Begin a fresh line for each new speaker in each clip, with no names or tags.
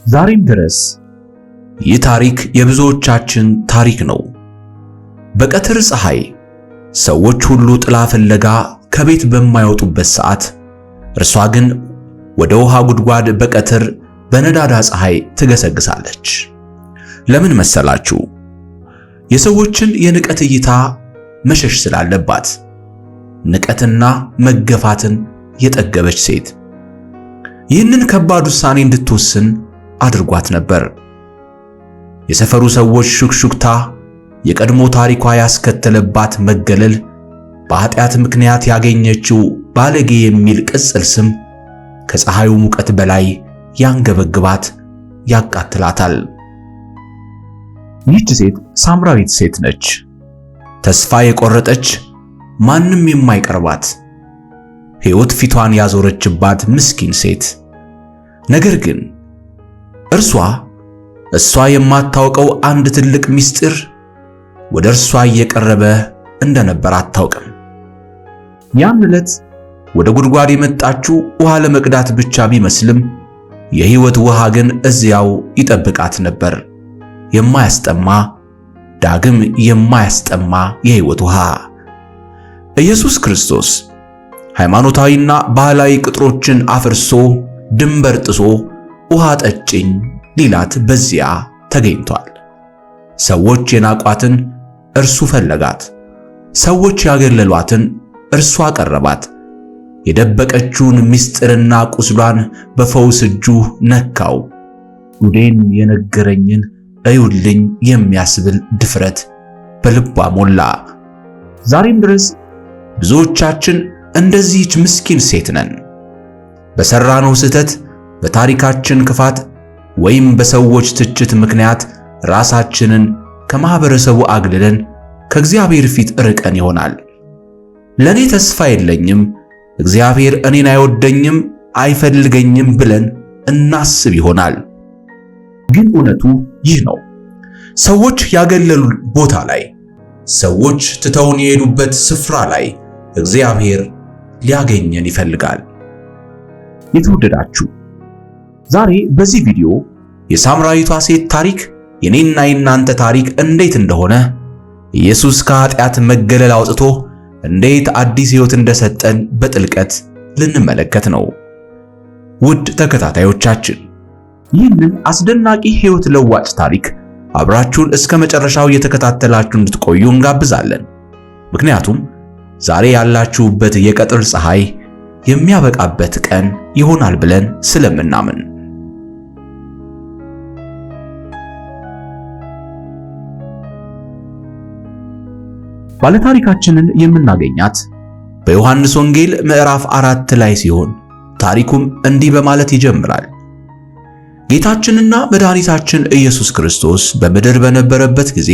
ዛሬም ድረስ ይህ ታሪክ የብዙዎቻችን ታሪክ ነው። በቀትር ፀሐይ ሰዎች ሁሉ ጥላ ፍለጋ ከቤት በማይወጡበት ሰዓት እርሷ ግን ወደ ውሃ ጉድጓድ በቀትር በነዳዳ ፀሐይ ትገሰግሳለች። ለምን መሰላችሁ? የሰዎችን የንቀት እይታ መሸሽ ስላለባት። ንቀትና መገፋትን የጠገበች ሴት ይህንን ከባድ ውሳኔ እንድትወስን አድርጓት ነበር። የሰፈሩ ሰዎች ሹክሹክታ፣ የቀድሞ ታሪኳ ያስከተለባት መገለል፣ በኃጢአት ምክንያት ያገኘችው ባለጌ የሚል ቅጽል ስም ከፀሐዩ ሙቀት በላይ ያንገበግባት ያቃጥላታል። ይህች ሴት ሳምራዊት ሴት ነች። ተስፋ የቆረጠች፣ ማንም የማይቀርባት፣ ሕይወት ፊቷን ያዞረችባት ምስኪን ሴት። ነገር ግን እሷ የማታውቀው አንድ ትልቅ ምስጢር ወደ እርሷ እየቀረበ እንደነበር አታውቅም። ያን ዕለት ወደ ጉድጓድ የመጣችው ውሃ ለመቅዳት ብቻ ቢመስልም የሕይወት ውሃ ግን እዚያው ይጠብቃት ነበር። የማያስጠማ፣ ዳግም የማያስጠማ የሕይወት ውሃ። ኢየሱስ ክርስቶስ ሃይማኖታዊና ባህላዊ ቅጥሮችን አፍርሶ ድንበር ጥሶ ውሃ ጠጭኝ ሊላት በዚያ ተገኝቷል። ሰዎች የናቋትን እርሱ ፈለጋት። ሰዎች ያገለሏትን እርሱ አቀረባት። የደበቀችውን ምስጢርና ቁስሏን በፈውስ እጁ ነካው። ጉዴን የነገረኝን እዩልኝ የሚያስብል ድፍረት በልቧ ሞላ። ዛሬም ድረስ ብዙዎቻችን እንደዚህች ምስኪን ሴት ነን። በሰራነው ስህተት፣ በታሪካችን ክፋት ወይም በሰዎች ትችት ምክንያት ራሳችንን ከማህበረሰቡ አግልለን ከእግዚአብሔር ፊት ርቀን ይሆናል። ለኔ ተስፋ የለኝም፣ እግዚአብሔር እኔን አይወደኝም፣ አይፈልገኝም ብለን እናስብ ይሆናል። ግን እውነቱ ይህ ነው። ሰዎች ያገለሉን ቦታ ላይ፣ ሰዎች ትተውን የሄዱበት ስፍራ ላይ እግዚአብሔር ሊያገኘን ይፈልጋል። የተወደዳችሁ፣ ዛሬ በዚህ ቪዲዮ የሳምራዊቷ ሴት ታሪክ የኔና የናንተ ታሪክ እንዴት እንደሆነ፣ ኢየሱስ ከኃጢአት መገለል አውጥቶ እንዴት አዲስ ሕይወት እንደሰጠን በጥልቀት ልንመለከት ነው። ውድ ተከታታዮቻችን፣ ይህንን አስደናቂ ሕይወት ለዋጭ ታሪክ አብራችሁን እስከ መጨረሻው እየተከታተላችሁ እንድትቆዩ እንጋብዛለን። ምክንያቱም ዛሬ ያላችሁበት የቀትር ፀሐይ የሚያበቃበት ቀን ይሆናል ብለን ስለምናምን። ባለታሪካችንን የምናገኛት በዮሐንስ ወንጌል ምዕራፍ 4 ላይ ሲሆን ታሪኩም እንዲህ በማለት ይጀምራል። ጌታችንና መድኃኒታችን ኢየሱስ ክርስቶስ በምድር በነበረበት ጊዜ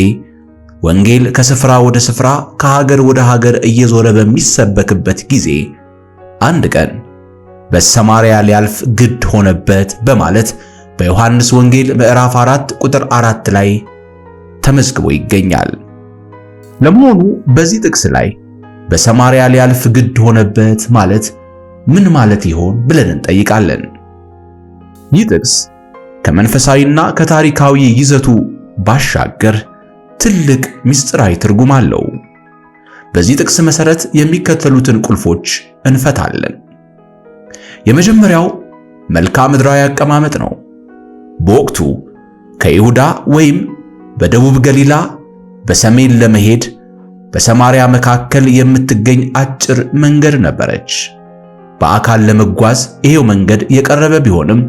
ወንጌል ከስፍራ ወደ ስፍራ ከሀገር ወደ ሀገር እየዞረ በሚሰበክበት ጊዜ አንድ ቀን በሰማርያ ሊያልፍ ግድ ሆነበት በማለት በዮሐንስ ወንጌል ምዕራፍ 4 ቁጥር 4 ላይ ተመዝግቦ ይገኛል። ለመሆኑ በዚህ ጥቅስ ላይ በሰማርያ ሊያልፍ ግድ ሆነበት ማለት ምን ማለት ይሆን ብለን እንጠይቃለን። ይህ ጥቅስ ከመንፈሳዊና ከታሪካዊ ይዘቱ ባሻገር ትልቅ ምስጢራዊ ትርጉም አለው። በዚህ ጥቅስ መሰረት የሚከተሉትን ቁልፎች እንፈታለን። የመጀመሪያው መልክዓ ምድራዊ አቀማመጥ ነው። በወቅቱ ከይሁዳ ወይም በደቡብ ገሊላ በሰሜን ለመሄድ በሰማርያ መካከል የምትገኝ አጭር መንገድ ነበረች። በአካል ለመጓዝ ይሄው መንገድ የቀረበ ቢሆንም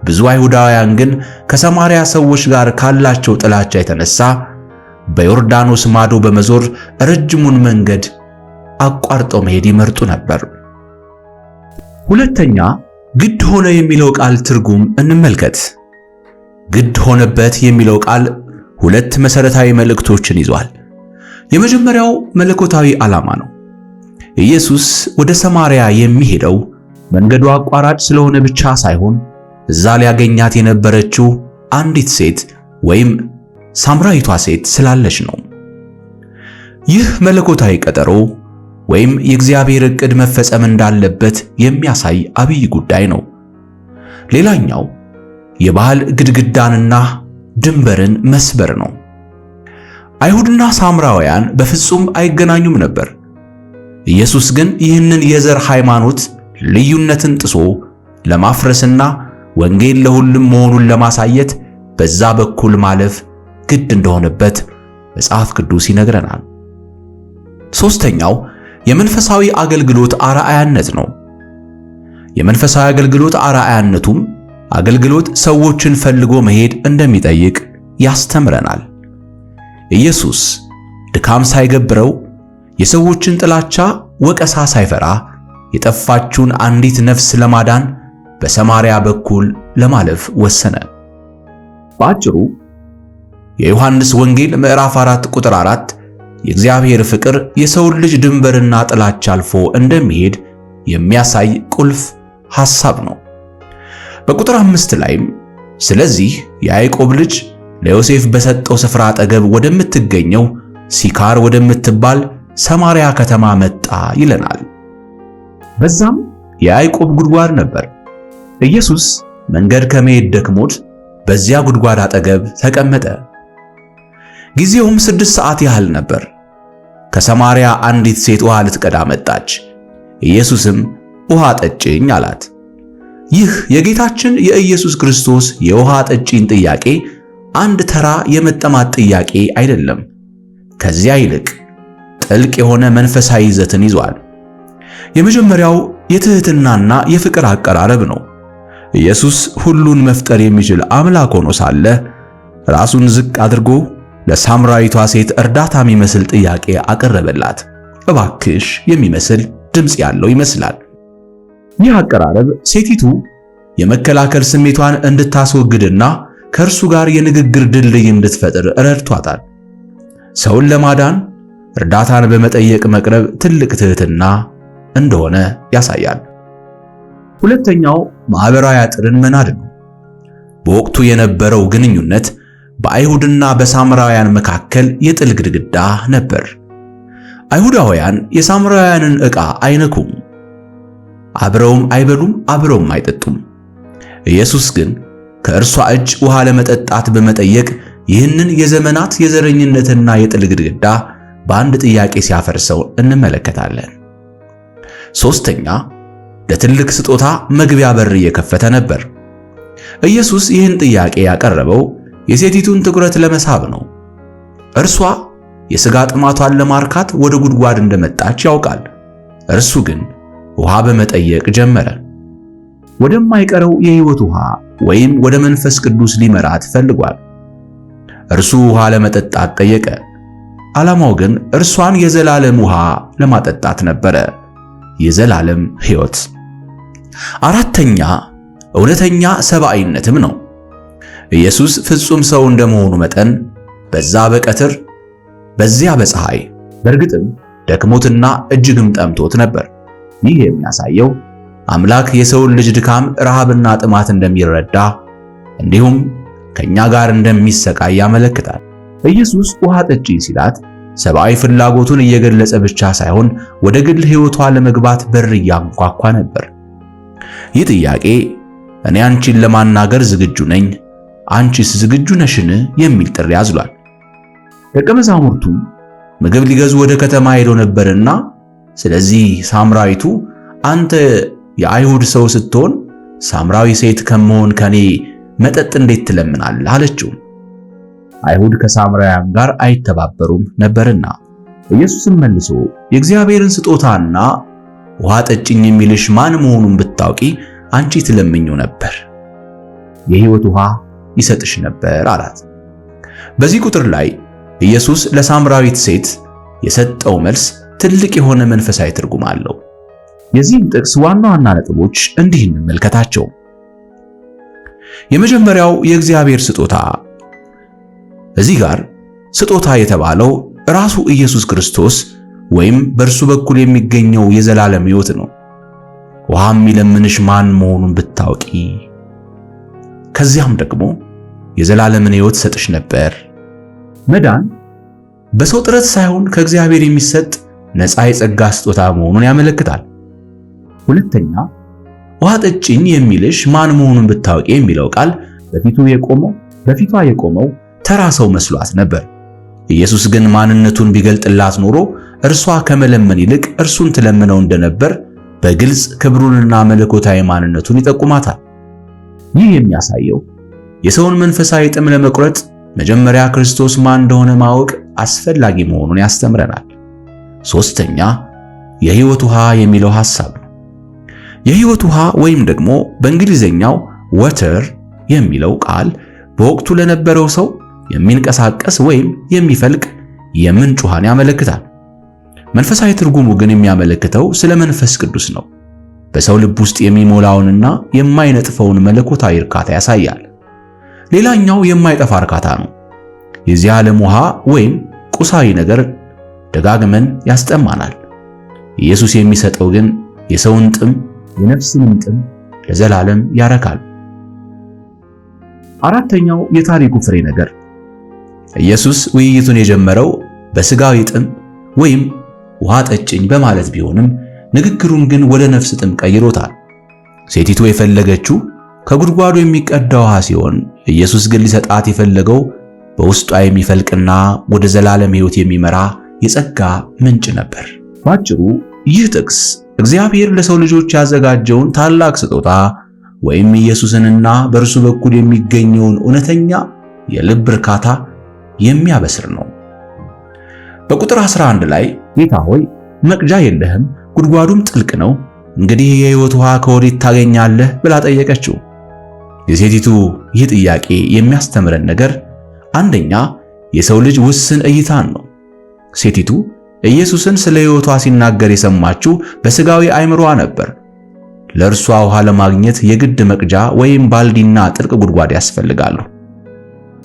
ብዙ አይሁዳውያን ግን ከሰማርያ ሰዎች ጋር ካላቸው ጥላቻ የተነሳ በዮርዳኖስ ማዶ በመዞር ረጅሙን መንገድ አቋርጠው መሄድ ይመርጡ ነበር። ሁለተኛ፣ ግድ ሆነ የሚለው ቃል ትርጉም እንመልከት። ግድ ሆነበት የሚለው ቃል ሁለት መሰረታዊ መልእክቶችን ይዟል። የመጀመሪያው መለኮታዊ ዓላማ ነው። ኢየሱስ ወደ ሰማርያ የሚሄደው መንገዱ አቋራጭ ስለሆነ ብቻ ሳይሆን እዛ ሊያገኛት የነበረችው አንዲት ሴት ወይም ሳምራዊቷ ሴት ስላለች ነው። ይህ መለኮታዊ ቀጠሮ ወይም የእግዚአብሔር ዕቅድ መፈጸም እንዳለበት የሚያሳይ አብይ ጉዳይ ነው። ሌላኛው የባህል ግድግዳንና ድንበርን መስበር ነው። አይሁድና ሳምራውያን በፍጹም አይገናኙም ነበር። ኢየሱስ ግን ይህንን የዘር ሃይማኖት ልዩነትን ጥሶ ለማፍረስና ወንጌል ለሁሉም መሆኑን ለማሳየት በዛ በኩል ማለፍ ግድ እንደሆነበት መጽሐፍ ቅዱስ ይነግረናል። ሦስተኛው የመንፈሳዊ አገልግሎት አርአያነት ነው። የመንፈሳዊ አገልግሎት አርአያነቱም አገልግሎት ሰዎችን ፈልጎ መሄድ እንደሚጠይቅ ያስተምረናል። ኢየሱስ ድካም ሳይገብረው የሰዎችን ጥላቻ ወቀሳ ሳይፈራ የጠፋችውን አንዲት ነፍስ ለማዳን በሰማርያ በኩል ለማለፍ ወሰነ። በአጭሩ የዮሐንስ ወንጌል ምዕራፍ 4 ቁጥር 4 የእግዚአብሔር ፍቅር የሰውን ልጅ ድንበርና ጥላቻ አልፎ እንደሚሄድ የሚያሳይ ቁልፍ ሐሳብ ነው። በቁጥር 5 ላይም ስለዚህ የያዕቆብ ልጅ ለዮሴፍ በሰጠው ስፍራ አጠገብ ወደምትገኘው ሲካር ወደምትባል ሰማርያ ከተማ መጣ ይለናል። በዛም የያዕቆብ ጉድጓድ ነበር። ኢየሱስ መንገድ ከመሄድ ደክሞት በዚያ ጉድጓድ አጠገብ ተቀመጠ። ጊዜውም 6 ሰዓት ያህል ነበር። ከሰማርያ አንዲት ሴት ውሃ ልትቀዳ መጣች። ኢየሱስም ውሃ ጠጪኝ አላት። ይህ የጌታችን የኢየሱስ ክርስቶስ የውሃ ጠጪኝ ጥያቄ አንድ ተራ የመጠማት ጥያቄ አይደለም። ከዚያ ይልቅ ጥልቅ የሆነ መንፈሳዊ ይዘትን ይዟል። የመጀመሪያው የትህትናና የፍቅር አቀራረብ ነው። ኢየሱስ ሁሉን መፍጠር የሚችል አምላክ ሆኖ ሳለ ራሱን ዝቅ አድርጎ ለሳምራዊቷ ሴት እርዳታ የሚመስል ጥያቄ አቀረበላት። እባክሽ የሚመስል ድምፅ ያለው ይመስላል። ይህ አቀራረብ ሴቲቱ የመከላከል ስሜቷን እንድታስወግድና ከእርሱ ጋር የንግግር ድልድይ እንድትፈጥር ረድቷታል። ሰውን ለማዳን እርዳታን በመጠየቅ መቅረብ ትልቅ ትህትና እንደሆነ ያሳያል። ሁለተኛው ማህበራዊ አጥርን መናድ ነው። በወቅቱ የነበረው ግንኙነት በአይሁድና በሳምራውያን መካከል የጥል ግድግዳ ነበር። አይሁዳውያን የሳምራውያንን ዕቃ አይነኩም፣ አብረውም አይበሉም፣ አብረውም አይጠጡም። ኢየሱስ ግን ከእርሷ እጅ ውሃ ለመጠጣት በመጠየቅ ይህንን የዘመናት የዘረኝነትና የጥል ግድግዳ በአንድ ጥያቄ ሲያፈርሰው እንመለከታለን። ሦስተኛ ለትልቅ ስጦታ መግቢያ በር እየከፈተ ነበር። ኢየሱስ ይህን ጥያቄ ያቀረበው የሴቲቱን ትኩረት ለመሳብ ነው። እርሷ የሥጋ ጥማቷን ለማርካት ወደ ጉድጓድ እንደመጣች ያውቃል። እርሱ ግን ውሃ በመጠየቅ ጀመረ። ወደማይቀረው የሕይወት ውሃ ወይም ወደ መንፈስ ቅዱስ ሊመራት ፈልጓል። እርሱ ውሃ ለመጠጣት ጠየቀ። ዓላማው ግን እርሷን የዘላለም ውሃ ለማጠጣት ነበረ፣ የዘላለም ሕይወት። አራተኛ እውነተኛ ሰብአዊነትም ነው። ኢየሱስ ፍጹም ሰው እንደመሆኑ መጠን በዛ በቀትር በዚያ በፀሐይ በእርግጥም ደክሞትና እጅግም ጠምቶት ነበር። ይህ የሚያሳየው አምላክ የሰውን ልጅ ድካም፣ ረሃብና ጥማት እንደሚረዳ እንዲሁም ከኛ ጋር እንደሚሰቃይ ያመለክታል። ኢየሱስ ውሃ ጠጪ ሲላት ሰብአዊ ፍላጎቱን እየገለጸ ብቻ ሳይሆን ወደ ግል ሕይወቷ ለመግባት በር እያንኳኳ ነበር። ይህ ጥያቄ እኔ አንቺን ለማናገር ዝግጁ ነኝ፣ አንቺስ ዝግጁ ነሽን? የሚል ጥሪ አዝሏል። ደቀ መዛሙርቱም ምግብ ሊገዙ ወደ ከተማ ሄደው ነበርና ስለዚህ ሳምራዊቱ አንተ የአይሁድ ሰው ስትሆን ሳምራዊ ሴት ከመሆን ከኔ መጠጥ እንዴት ትለምናለህ? አለችው። አይሁድ ከሳምራውያን ጋር አይተባበሩም ነበርና። ኢየሱስም መልሶ የእግዚአብሔርን ስጦታና ውሃ ጠጭኝ የሚልሽ ማን መሆኑን ብታውቂ አንቺ ትለምኚው ነበር፣ የሕይወት ውሃ ይሰጥሽ ነበር አላት። በዚህ ቁጥር ላይ ኢየሱስ ለሳምራዊት ሴት የሰጠው መልስ ትልቅ የሆነ መንፈሳዊ ትርጉም አለው። የዚህን ጥቅስ ዋና ዋና ነጥቦች እንዲህ እንመልከታቸው። የመጀመሪያው የእግዚአብሔር ስጦታ። እዚህ ጋር ስጦታ የተባለው ራሱ ኢየሱስ ክርስቶስ ወይም በእርሱ በኩል የሚገኘው የዘላለም ሕይወት ነው። ውሃ የሚለምንሽ ማን መሆኑን ብታውቂ፣ ከዚያም ደግሞ የዘላለምን ሕይወት ሰጥሽ ነበር። መዳን በሰው ጥረት ሳይሆን ከእግዚአብሔር የሚሰጥ ነፃ የጸጋ ስጦታ መሆኑን ያመለክታል። ሁለተኛ ውሃ ጠጪኝ የሚልሽ ማን መሆኑን ብታውቂ የሚለው ቃል በፊቷ የቆመው ተራ ሰው መስሏት ነበር። ኢየሱስ ግን ማንነቱን ቢገልጥላት ኖሮ እርሷ ከመለመን ይልቅ እርሱን ትለምነው እንደነበር በግልጽ ክብሩንና መለኮታዊ ማንነቱን ይጠቁማታል። ይህ የሚያሳየው የሰውን መንፈሳዊ ጥም ለመቁረጥ መጀመሪያ ክርስቶስ ማን እንደሆነ ማወቅ አስፈላጊ መሆኑን ያስተምረናል። ሶስተኛ፣ የሕይወት ውሃ የሚለው ሐሳብ ነው። የሕይወት ውሃ ወይም ደግሞ በእንግሊዘኛው water የሚለው ቃል በወቅቱ ለነበረው ሰው የሚንቀሳቀስ ወይም የሚፈልቅ የምንጭ ውሃን ያመለክታል። መንፈሳዊ ትርጉሙ ግን የሚያመለክተው ስለ መንፈስ ቅዱስ ነው። በሰው ልብ ውስጥ የሚሞላውንና የማይነጥፈውን መለኮታዊ እርካታ ያሳያል። ሌላኛው የማይጠፋ እርካታ ነው። የዚህ ዓለም ውሃ ወይም ቁሳዊ ነገር ደጋግመን ያስጠማናል። ኢየሱስ የሚሰጠው ግን የሰውን ጥም፣ የነፍስንም ጥም ለዘላለም ያረካል። አራተኛው የታሪኩ ፍሬ ነገር። ኢየሱስ ውይይቱን የጀመረው በስጋዊ ጥም ወይም ውሃ ጠጭኝ በማለት ቢሆንም ንግግሩን ግን ወደ ነፍስ ጥም ቀይሮታል። ሴቲቱ የፈለገችው ከጉድጓዱ የሚቀዳ ውሃ ሲሆን ኢየሱስ ግን ሊሰጣት የፈለገው በውስጧ የሚፈልቅና ወደ ዘላለም ሕይወት የሚመራ የጸጋ ምንጭ ነበር። ባጭሩ ይህ ጥቅስ እግዚአብሔር ለሰው ልጆች ያዘጋጀውን ታላቅ ስጦታ ወይም ኢየሱስንና በእርሱ በኩል የሚገኘውን እውነተኛ የልብ እርካታ የሚያበስር ነው። በቁጥር 11 ላይ ጌታ ሆይ መቅጃ የለህም፣ ጉድጓዱም ጥልቅ ነው፣ እንግዲህ የሕይወት ውሃ ከወዴት ታገኛለህ ብላ ጠየቀችው። የሴቲቱ ይህ ጥያቄ የሚያስተምረን ነገር አንደኛ የሰው ልጅ ውስን እይታን ነው። ሴቲቱ ኢየሱስን ስለ ሕይወቷ ሲናገር የሰማችው በስጋዊ አእምሮዋ ነበር። ለእርሷ ውሃ ለማግኘት የግድ መቅጃ ወይም ባልዲና ጥልቅ ጉድጓድ ያስፈልጋሉ።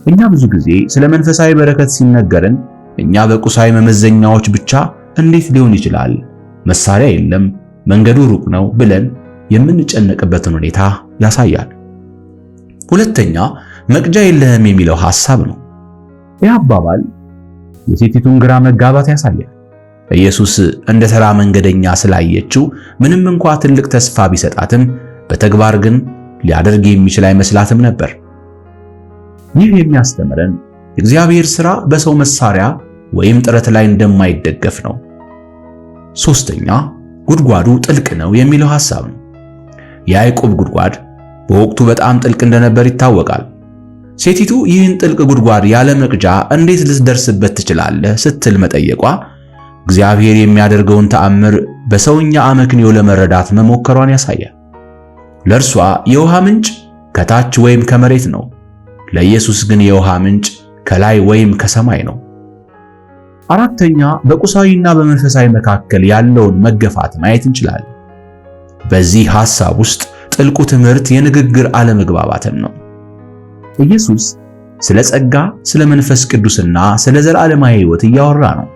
እኛ ብዙ ጊዜ ስለ መንፈሳዊ በረከት ሲነገርን እኛ በቁሳዊ መመዘኛዎች ብቻ እንዴት ሊሆን ይችላል፣ መሳሪያ የለም፣ መንገዱ ሩቅ ነው ብለን የምንጨነቅበትን ሁኔታ ያሳያል። ሁለተኛ መቅጃ የለህም የሚለው ሐሳብ ነው። ይህ አባባል የሴቲቱን ግራ መጋባት ያሳያል። ኢየሱስ እንደ ተራ መንገደኛ ስላየችው ምንም እንኳ ትልቅ ተስፋ ቢሰጣትም በተግባር ግን ሊያደርግ የሚችል አይመስላትም ነበር። ይህ የሚያስተምረን የእግዚአብሔር ሥራ በሰው መሳሪያ ወይም ጥረት ላይ እንደማይደገፍ ነው። ሶስተኛ ጉድጓዱ ጥልቅ ነው የሚለው ሐሳብ ነው። የያዕቆብ ጉድጓድ በወቅቱ በጣም ጥልቅ እንደነበር ይታወቃል። ሴቲቱ ይህን ጥልቅ ጉድጓድ ያለ መቅጃ እንዴት ልትደርስበት ትችላለህ ስትል መጠየቋ እግዚአብሔር የሚያደርገውን ተአምር በሰውኛ አመክንዮ ለመረዳት መሞከሯን ያሳያል። ለእርሷ የውሃ ምንጭ ከታች ወይም ከመሬት ነው። ለኢየሱስ ግን የውሃ ምንጭ ከላይ ወይም ከሰማይ ነው። አራተኛ በቁሳዊና በመንፈሳዊ መካከል ያለውን መገፋት ማየት እንችላለን። በዚህ ሐሳብ ውስጥ ጥልቁ ትምህርት የንግግር አለመግባባትን ነው። ኢየሱስ ስለ ጸጋ፣ ስለ መንፈስ ቅዱስና ስለ ዘላለማዊ ሕይወት እያወራ ነው።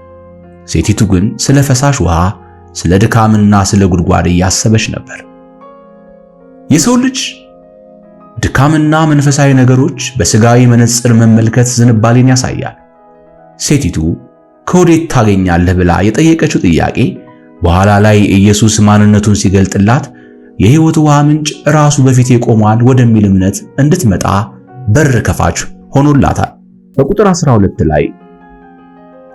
ሴቲቱ ግን ስለ ፈሳሽ ውሃ፣ ስለ ድካምና ስለ ጉድጓድ እያሰበች ነበር። የሰው ልጅ ድካምና መንፈሳዊ ነገሮች በስጋዊ መነጽር መመልከት ዝንባሌን ያሳያል። ሴቲቱ ከወዴት ታገኛለህ ብላ የጠየቀችው ጥያቄ በኋላ ላይ ኢየሱስ ማንነቱን ሲገልጥላት የሕይወት ውሃ ምንጭ ራሱ በፊቴ ቆሟል ወደሚል እምነት እንድትመጣ በር ከፋች ሆኖላታል። በቁጥር 12 ላይ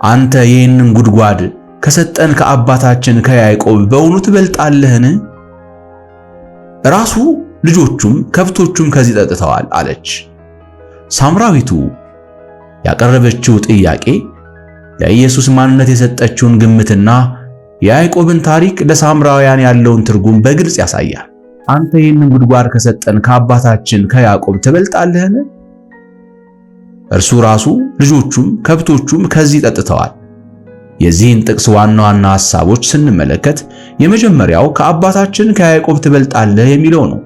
አንተ ይህንን ጉድጓድ ከሰጠን ከአባታችን ከያዕቆብ በእውኑ ትበልጣለህን? ራሱ ልጆቹም ከብቶቹም ከዚህ ጠጥተዋል አለች። ሳምራዊቱ ያቀረበችው ጥያቄ ለኢየሱስ ማንነት የሰጠችውን ግምትና የያዕቆብን ታሪክ ለሳምራውያን ያለውን ትርጉም በግልጽ ያሳያል። አንተ ይህንን ጉድጓድ ከሰጠን ከአባታችን ከያዕቆብ ትበልጣለህን? እርሱ ራሱ ልጆቹም ከብቶቹም ከዚህ ጠጥተዋል። የዚህን ጥቅስ ዋና ዋና ሐሳቦች ስንመለከት የመጀመሪያው ከአባታችን ከያዕቆብ ትበልጣለህ የሚለው ነው።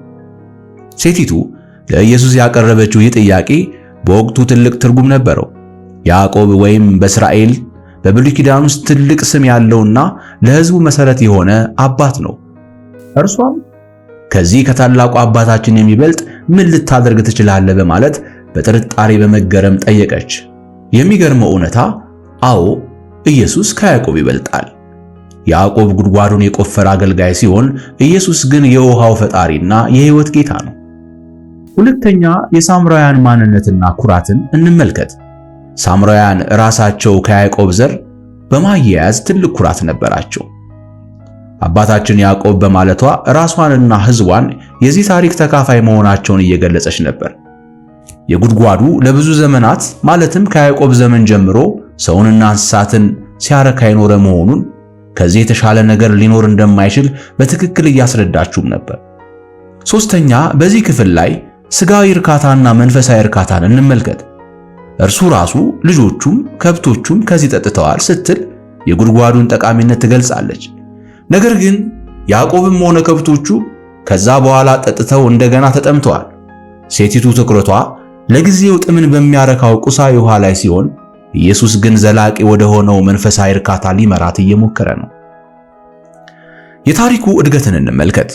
ሴቲቱ ለኢየሱስ ያቀረበችው ይህ ጥያቄ በወቅቱ ትልቅ ትርጉም ነበረው። ያዕቆብ ወይም በእስራኤል በብሉይ ኪዳን ውስጥ ትልቅ ስም ያለውና ለሕዝቡ መሠረት የሆነ አባት ነው። እርሷም ከዚህ ከታላቁ አባታችን የሚበልጥ ምን ልታደርግ ትችላለህ በማለት በጥርጣሬ በመገረም ጠየቀች። የሚገርመው እውነታ አዎ ኢየሱስ ከያዕቆብ ይበልጣል። ያዕቆብ ጉድጓዱን የቆፈረ አገልጋይ ሲሆን ኢየሱስ ግን የውሃው ፈጣሪና የሕይወት ጌታ ነው። ሁለተኛ የሳምራውያን ማንነትና ኩራትን እንመልከት። ሳምራውያን ራሳቸው ከያዕቆብ ዘር በማያያዝ ትልቅ ኩራት ነበራቸው። አባታችን ያዕቆብ በማለቷ ራሷንና ሕዝቧን የዚህ ታሪክ ተካፋይ መሆናቸውን እየገለጸች ነበር። የጉድጓዱ ለብዙ ዘመናት ማለትም ከያዕቆብ ዘመን ጀምሮ ሰውንና እንስሳትን ሲያረካ የኖረ መሆኑን ከዚህ የተሻለ ነገር ሊኖር እንደማይችል በትክክል እያስረዳችሁም ነበር። ሶስተኛ በዚህ ክፍል ላይ ስጋዊ እርካታና መንፈሳዊ እርካታን እንመልከት። እርሱ ራሱ ልጆቹም ከብቶቹም ከዚህ ጠጥተዋል ስትል የጉድጓዱን ጠቃሚነት ትገልጻለች። ነገር ግን ያዕቆብም ሆነ ከብቶቹ ከዛ በኋላ ጠጥተው እንደገና ተጠምተዋል። ሴቲቱ ትኩረቷ ለጊዜው ጥምን በሚያረካው ቁሳዊ ውሃ ላይ ሲሆን፣ ኢየሱስ ግን ዘላቂ ወደ ሆነው መንፈሳዊ እርካታ ሊመራት እየሞከረ ነው። የታሪኩ እድገትን እንመልከት።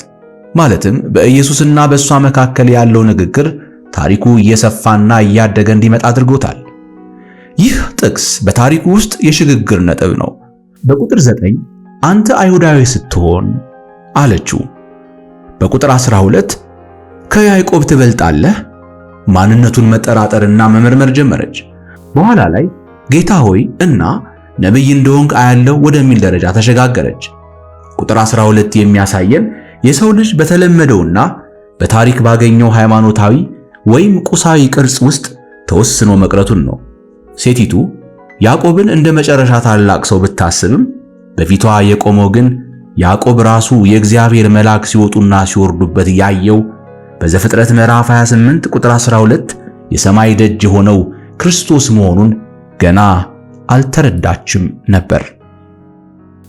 ማለትም በኢየሱስና በእሷ መካከል ያለው ንግግር ታሪኩ እየሰፋና እያደገ እንዲመጣ አድርጎታል። ይህ ጥቅስ በታሪኩ ውስጥ የሽግግር ነጥብ ነው። በቁጥር 9 አንተ አይሁዳዊ ስትሆን አለችው። በቁጥር 12 ከያዕቆብ ትበልጣለህ? ማንነቱን መጠራጠርና መመርመር ጀመረች። በኋላ ላይ ጌታ ሆይ እና ነቢይ እንደሆንክ አያለው ወደሚል ደረጃ ተሸጋገረች። ቁጥር 12 የሚያሳየን የሰው ልጅ በተለመደውና በታሪክ ባገኘው ሃይማኖታዊ ወይም ቁሳዊ ቅርጽ ውስጥ ተወስኖ መቅረቱን ነው። ሴቲቱ ያዕቆብን እንደ መጨረሻ ታላቅ ሰው ብታስብም በፊቷ የቆመው ግን ያዕቆብ ራሱ የእግዚአብሔር መልአክ ሲወጡና ሲወርዱበት ያየው በዘፍጥረት ምዕራፍ 28 ቁጥር 12 የሰማይ ደጅ የሆነው ክርስቶስ መሆኑን ገና አልተረዳችም ነበር።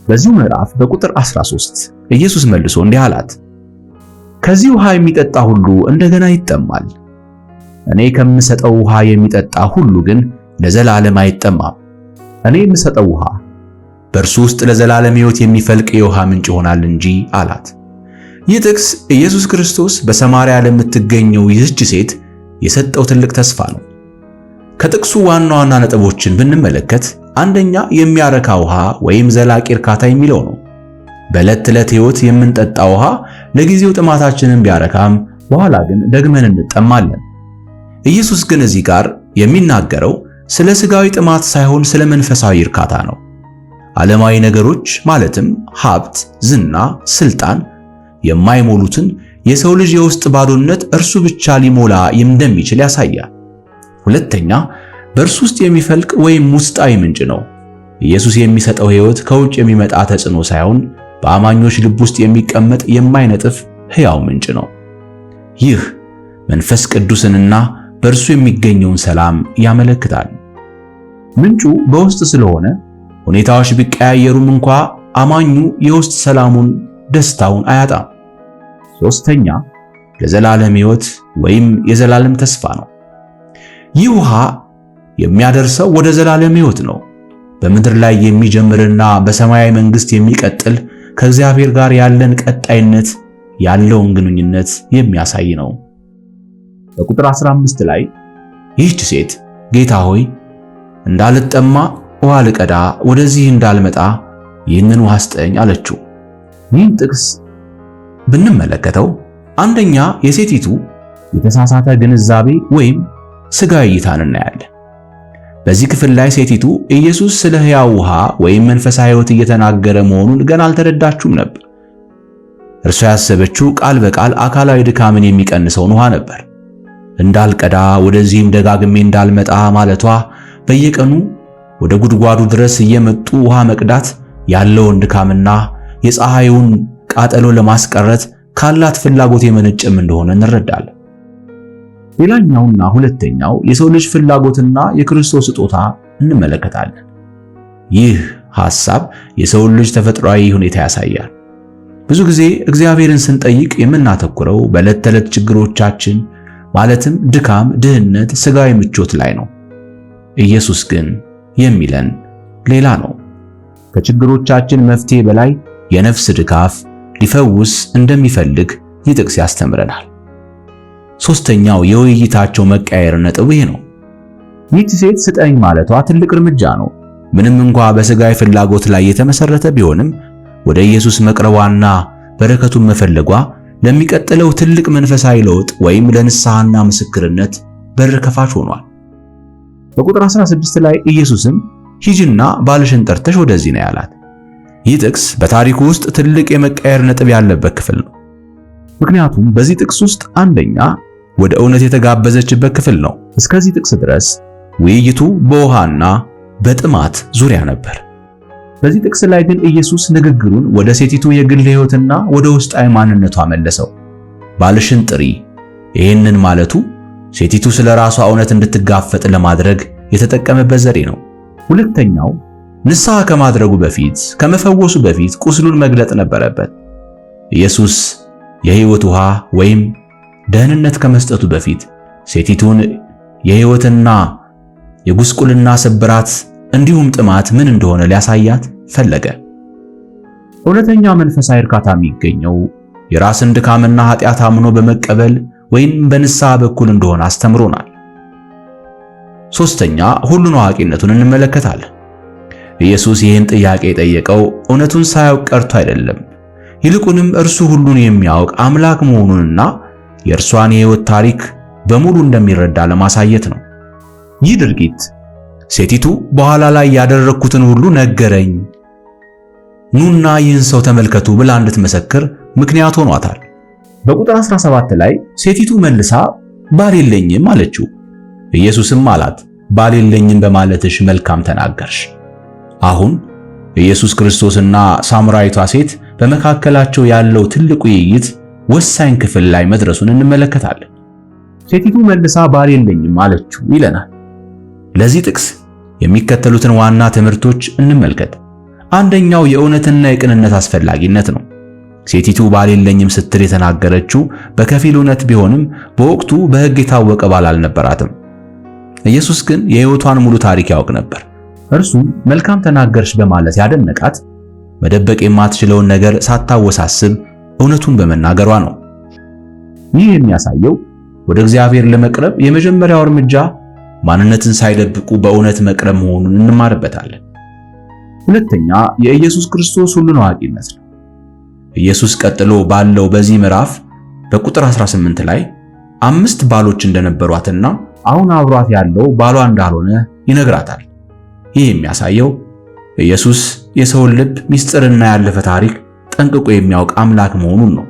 በዚሁ ምዕራፍ በቁጥር 13 ኢየሱስ መልሶ እንዲህ አላት፣ ከዚህ ውሃ የሚጠጣ ሁሉ እንደገና ይጠማል። እኔ ከምሰጠው ውሃ የሚጠጣ ሁሉ ግን ለዘላለም አይጠማም። እኔ የምሰጠው ውሃ በእርሱ ውስጥ ለዘላለም ሕይወት የሚፈልቅ የውሃ ምንጭ ይሆናል እንጂ አላት። ይህ ጥቅስ ኢየሱስ ክርስቶስ በሰማርያ ለምትገኘው ይህች ሴት የሰጠው ትልቅ ተስፋ ነው። ከጥቅሱ ዋና ዋና ነጥቦችን ብንመለከት አንደኛ የሚያረካ ውሃ ወይም ዘላቂ እርካታ የሚለው ነው። በዕለት ተዕለት ሕይወት የምንጠጣ ውሃ ለጊዜው ጥማታችንን ቢያረካም በኋላ ግን ደግመን እንጠማለን። ኢየሱስ ግን እዚህ ጋር የሚናገረው ስለ ሥጋዊ ጥማት ሳይሆን ስለ መንፈሳዊ እርካታ ነው። ዓለማዊ ነገሮች ማለትም ሀብት፣ ዝና፣ ስልጣን የማይሞሉትን የሰው ልጅ የውስጥ ባዶነት እርሱ ብቻ ሊሞላ እንደሚችል ያሳያል። ሁለተኛ በእርሱ ውስጥ የሚፈልቅ ወይም ውስጣዊ ምንጭ ነው። ኢየሱስ የሚሰጠው ሕይወት ከውጭ የሚመጣ ተጽዕኖ ሳይሆን በአማኞች ልብ ውስጥ የሚቀመጥ የማይነጥፍ ሕያው ምንጭ ነው። ይህ መንፈስ ቅዱስንና በእርሱ የሚገኘውን ሰላም ያመለክታል። ምንጩ በውስጥ ስለሆነ ሁኔታዎች ቢቀያየሩም እንኳ አማኙ የውስጥ ሰላሙን፣ ደስታውን አያጣም። ሶስተኛ ለዘላለም ሕይወት ወይም የዘላለም ተስፋ ነው። ይህ ውሃ የሚያደርሰው ወደ ዘላለም ሕይወት ነው። በምድር ላይ የሚጀምርና በሰማያዊ መንግሥት የሚቀጥል ከእግዚአብሔር ጋር ያለን ቀጣይነት ያለውን ግንኙነት የሚያሳይ ነው። በቁጥር 15 ላይ ይህች ሴት ጌታ ሆይ እንዳልጠማ ውሃ ልቀዳ ወደዚህ እንዳልመጣ ይህንን ውሃ ስጠኝ አለችው። ይህን ጥቅስ ብንመለከተው አንደኛ የሴቲቱ የተሳሳተ ግንዛቤ ወይም ሥጋዊ እይታን እናያለን። በዚህ ክፍል ላይ ሴቲቱ ኢየሱስ ስለ ሕያው ውሃ ወይም መንፈሳዊ ሕይወት እየተናገረ መሆኑን ገና አልተረዳችውም ነበር። እርሷ ያሰበችው ቃል በቃል አካላዊ ድካምን የሚቀንሰውን ውሃ ነበር። እንዳልቀዳ ወደዚህም ደጋግሜ እንዳልመጣ ማለቷ በየቀኑ ወደ ጉድጓዱ ድረስ እየመጡ ውሃ መቅዳት ያለውን ድካምና የፀሐዩን ቃጠሎ ለማስቀረት ካላት ፍላጎት የመነጨም እንደሆነ እንረዳለን። ሌላኛውና ሁለተኛው የሰው ልጅ ፍላጎትና የክርስቶስ ስጦታ እንመለከታለን። ይህ ሐሳብ የሰው ልጅ ተፈጥሯዊ ሁኔታ ያሳያል። ብዙ ጊዜ እግዚአብሔርን ስንጠይቅ የምናተኩረው በዕለት ተዕለት ችግሮቻችን ማለትም ድካም፣ ድህነት፣ ሥጋዊ ምቾት ላይ ነው። ኢየሱስ ግን የሚለን ሌላ ነው። ከችግሮቻችን መፍትሄ በላይ የነፍስ ድጋፍ ሊፈውስ እንደሚፈልግ ይህ ጥቅስ ያስተምረናል። ሶስተኛው የውይይታቸው መቀየር ነጥብ ይህ ነው። ይህች ሴት ስጠኝ ማለቷ ትልቅ እርምጃ ነው። ምንም እንኳ በሥጋዊ ፍላጎት ላይ የተመሰረተ ቢሆንም ወደ ኢየሱስ መቅረቧና በረከቱን መፈለጓ ለሚቀጥለው ትልቅ መንፈሳዊ ለውጥ ወይም ለንስሐና ምስክርነት በር ከፋች ሆኗል። በቁጥር 16 ላይ ኢየሱስም ሂጂና ባልሽን ጠርተሽ ወደዚህ ነው ያላት። ይህ ጥቅስ በታሪኩ ውስጥ ትልቅ የመቀየር ነጥብ ያለበት ክፍል ነው። ምክንያቱም በዚህ ጥቅስ ውስጥ አንደኛ ወደ እውነት የተጋበዘችበት ክፍል ነው። እስከዚህ ጥቅስ ድረስ ውይይቱ በውሃና በጥማት ዙሪያ ነበር። በዚህ ጥቅስ ላይ ግን ኢየሱስ ንግግሩን ወደ ሴቲቱ የግል ሕይወትና ወደ ውስጣዊ ማንነቷ መለሰው። ባልሽን ጥሪ። ይህንን ማለቱ ሴቲቱ ስለ ራሷ እውነት እንድትጋፈጥ ለማድረግ የተጠቀመበት ዘዴ ነው። ሁለተኛው ንስሐ ከማድረጉ በፊት ከመፈወሱ በፊት ቁስሉን መግለጥ ነበረበት። ኢየሱስ የሕይወት ውሃ ወይም ደህንነት ከመስጠቱ በፊት ሴቲቱን የሕይወትና የጉስቁልና ስብራት እንዲሁም ጥማት ምን እንደሆነ ሊያሳያት ፈለገ። እውነተኛ መንፈሳዊ እርካታ የሚገኘው የራስን ድካምና ኃጢአት አምኖ በመቀበል ወይም በንስሐ በኩል እንደሆነ አስተምሮናል። ሶስተኛ ሁሉን አዋቂነቱን እንመለከታለን። ኢየሱስ ይህን ጥያቄ የጠየቀው እውነቱን ሳያውቅ ቀርቶ አይደለም። ይልቁንም እርሱ ሁሉን የሚያውቅ አምላክ መሆኑንና የእርሷን የሕይወት ታሪክ በሙሉ እንደሚረዳ ለማሳየት ነው። ይህ ድርጊት ሴቲቱ በኋላ ላይ ያደረኩትን ሁሉ ነገረኝ፣ ኑና ይህን ሰው ተመልከቱ ብላ እንድትመሰክር ምክንያት ሆኗታል። በቁጥር 17 ላይ ሴቲቱ መልሳ ባል የለኝም አለችው። ኢየሱስም አላት ባል የለኝም በማለትሽ መልካም ተናገርሽ። አሁን ኢየሱስ ክርስቶስና ሳምራዊቷ ሴት በመካከላቸው ያለው ትልቅ ውይይት ወሳኝ ክፍል ላይ መድረሱን እንመለከታለን። ሴቲቱ መልሳ ባል የለኝም አለችው ይለናል። ለዚህ ጥቅስ የሚከተሉትን ዋና ትምህርቶች እንመልከት። አንደኛው የእውነትና የቅንነት አስፈላጊነት ነው። ሴቲቱ ባል የለኝም ስትል የተናገረችው በከፊል እውነት ቢሆንም በወቅቱ በሕግ የታወቀ ባል አልነበራትም። ኢየሱስ ግን የሕይወቷን ሙሉ ታሪክ ያውቅ ነበር። እርሱም መልካም ተናገርሽ በማለት ያደነቃት መደበቅ የማትችለውን ነገር ሳታወሳስብ እውነቱን በመናገሯ ነው። ይህ የሚያሳየው ወደ እግዚአብሔር ለመቅረብ የመጀመሪያው እርምጃ ማንነትን ሳይደብቁ በእውነት መቅረብ መሆኑን እንማርበታለን። ሁለተኛ የኢየሱስ ክርስቶስ ሁሉን አዋቂነት ነው። ኢየሱስ ቀጥሎ ባለው በዚህ ምዕራፍ በቁጥር 18 ላይ 5 ባሎች እንደነበሯትና አሁን አብሯት ያለው ባሏ እንዳልሆነ ይነግራታል። ይህ የሚያሳየው ኢየሱስ የሰውን ልብ ምስጢርና ያለፈ ታሪክ ጠንቅቆ የሚያውቅ አምላክ መሆኑን ነው።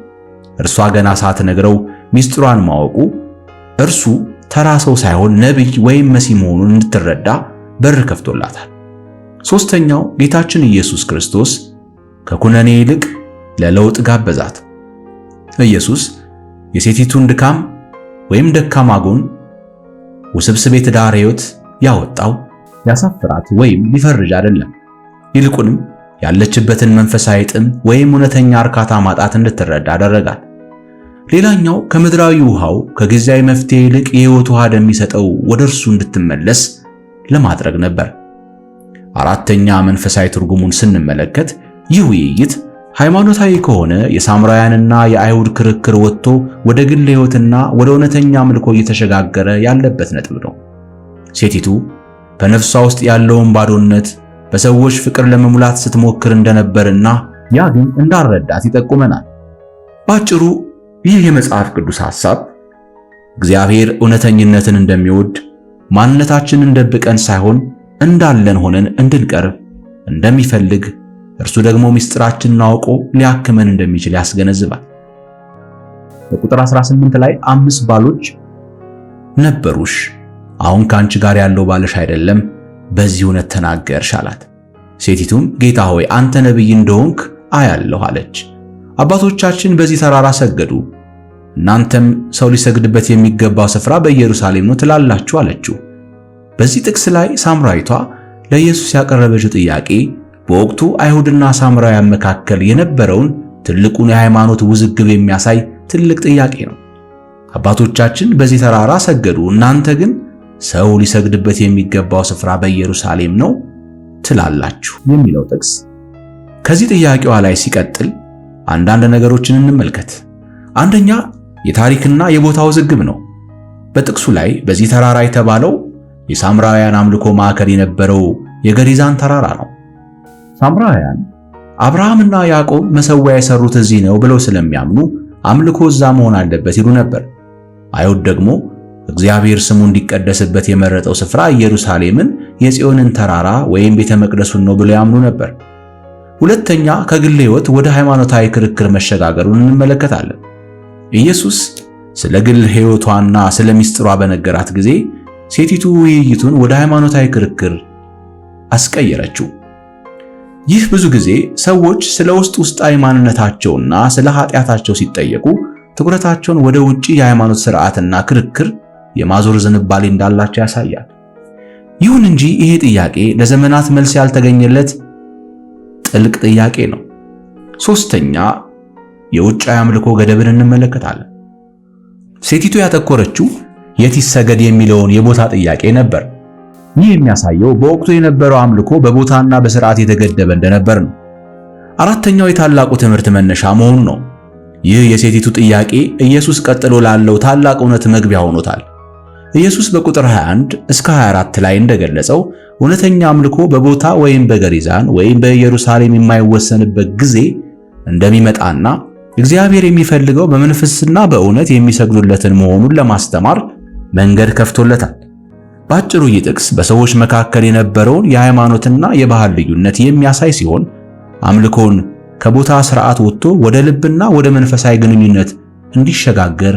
እርሷ ገና ሳትነግረው ምስጢሯን ማወቁ እርሱ ተራ ሰው ሳይሆን ነቢይ ወይም መሲህ መሆኑን እንድትረዳ በር ከፍቶላታል። ሶስተኛው ጌታችን ኢየሱስ ክርስቶስ ከኩነኔ ይልቅ ለለውጥ ጋበዛት። ኢየሱስ የሴቲቱን ድካም ወይም ደካማ ጎን ውስብስብ የትዳር ሕይወት ያወጣው ሊያሳፍራት ወይም ሊፈርጅ አይደለም። ይልቁንም ያለችበትን መንፈሳዊ ጥም ወይም እውነተኛ እርካታ ማጣት እንድትረዳ አደረጋት። ሌላኛው ከምድራዊ ውሃው ከጊዜያዊ መፍትሄ ይልቅ የሕይወት ውሃ እንደሚሰጠው ወደ እርሱ እንድትመለስ ለማድረግ ነበር። አራተኛ መንፈሳዊ ትርጉሙን ስንመለከት ይህ ውይይት ሃይማኖታዊ ከሆነ የሳምራውያንና የአይሁድ ክርክር ወጥቶ ወደ ግል ሕይወትና ወደ እውነተኛ አምልኮ እየተሸጋገረ ያለበት ነጥብ ነው። ሴቲቱ በነፍሷ ውስጥ ያለውን ባዶነት በሰዎች ፍቅር ለመሙላት ስትሞክር እንደነበርና ያ ግን እንዳልረዳት ይጠቁመናል። ባጭሩ ይህ የመጽሐፍ ቅዱስ ሐሳብ እግዚአብሔር እውነተኝነትን እንደሚወድ፣ ማንነታችንን ደብቀን ሳይሆን እንዳለን ሆነን እንድንቀርብ እንደሚፈልግ፣ እርሱ ደግሞ ምስጢራችንን አውቆ ሊያክመን እንደሚችል ያስገነዝባል። በቁጥር 18 ላይ 5 ባሎች ነበሩሽ፣ አሁን ካንቺ ጋር ያለው ባልሽ አይደለም፣ በዚህ እውነት ተናገርሽ አላት። ሴቲቱም ጌታ ሆይ አንተ ነቢይ እንደሆንክ አያለሁ አለች። አባቶቻችን በዚህ ተራራ ሰገዱ፣ እናንተም ሰው ሊሰግድበት የሚገባው ስፍራ በኢየሩሳሌም ነው ትላላችሁ አለችው። በዚህ ጥቅስ ላይ ሳምራዊቷ ለኢየሱስ ያቀረበችው ጥያቄ በወቅቱ አይሁድና ሳምራውያን መካከል የነበረውን ትልቁን የሃይማኖት ውዝግብ የሚያሳይ ትልቅ ጥያቄ ነው። አባቶቻችን በዚህ ተራራ ሰገዱ፣ እናንተ ግን ሰው ሊሰግድበት የሚገባው ስፍራ በኢየሩሳሌም ነው ትላላችሁ የሚለው ጥቅስ ከዚህ ጥያቄዋ ላይ ሲቀጥል አንዳንድ ነገሮችን እንመልከት። አንደኛ የታሪክና የቦታ ውዝግብ ነው። በጥቅሱ ላይ በዚህ ተራራ የተባለው የሳምራውያን አምልኮ ማዕከል የነበረው የገሪዛን ተራራ ነው። ሳምራውያን አብርሃምና ያዕቆብ መሠዊያ የሰሩት እዚህ ነው ብለው ስለሚያምኑ አምልኮ እዛ መሆን አለበት ይሉ ነበር። አይሁድ ደግሞ እግዚአብሔር ስሙ እንዲቀደስበት የመረጠው ስፍራ ኢየሩሳሌምን፣ የጽዮንን ተራራ ወይም ቤተ መቅደሱን ነው ብለው ያምኑ ነበር። ሁለተኛ፣ ከግል ሕይወት ወደ ሃይማኖታዊ ክርክር መሸጋገሩን እንመለከታለን። ኢየሱስ ስለ ግል ሕይወቷና ስለ ሚስጥሯ በነገራት ጊዜ ሴቲቱ ውይይቱን ወደ ሃይማኖታዊ ክርክር አስቀየረችው። ይህ ብዙ ጊዜ ሰዎች ስለ ውስጣዊ ማንነታቸውና ስለ ኃጢአታቸው ሲጠየቁ ትኩረታቸውን ወደ ውጪ የሃይማኖት ሥርዓትና ክርክር የማዞር ዝንባሌ እንዳላቸው ያሳያል። ይሁን እንጂ ይሄ ጥያቄ ለዘመናት መልስ ያልተገኘለት ጥልቅ ጥያቄ ነው። ሶስተኛ፣ የውጫዊ አምልኮ ገደብን እንመለከታለን። ሴቲቱ ያተኮረችው የት ይሰገድ የሚለውን የቦታ ጥያቄ ነበር። ይህ የሚያሳየው በወቅቱ የነበረው አምልኮ በቦታና በሥርዓት የተገደበ እንደነበር ነው። አራተኛው የታላቁ ትምህርት መነሻ መሆኑ ነው። ይህ የሴቲቱ ጥያቄ ኢየሱስ ቀጥሎ ላለው ታላቅ እውነት መግቢያ ሆኖታል። ኢየሱስ በቁጥር 21 እስከ 24 ላይ እንደገለጸው እውነተኛ አምልኮ በቦታ ወይም በገሪዛን ወይም በኢየሩሳሌም የማይወሰንበት ጊዜ እንደሚመጣና እግዚአብሔር የሚፈልገው በመንፈስና በእውነት የሚሰግዱለትን መሆኑን ለማስተማር መንገድ ከፍቶለታል። ባጭሩ ይህ ጥቅስ በሰዎች መካከል የነበረውን የሃይማኖትና የባህል ልዩነት የሚያሳይ ሲሆን አምልኮን ከቦታ ሥርዓት ወጥቶ ወደ ልብና ወደ መንፈሳዊ ግንኙነት እንዲሸጋገር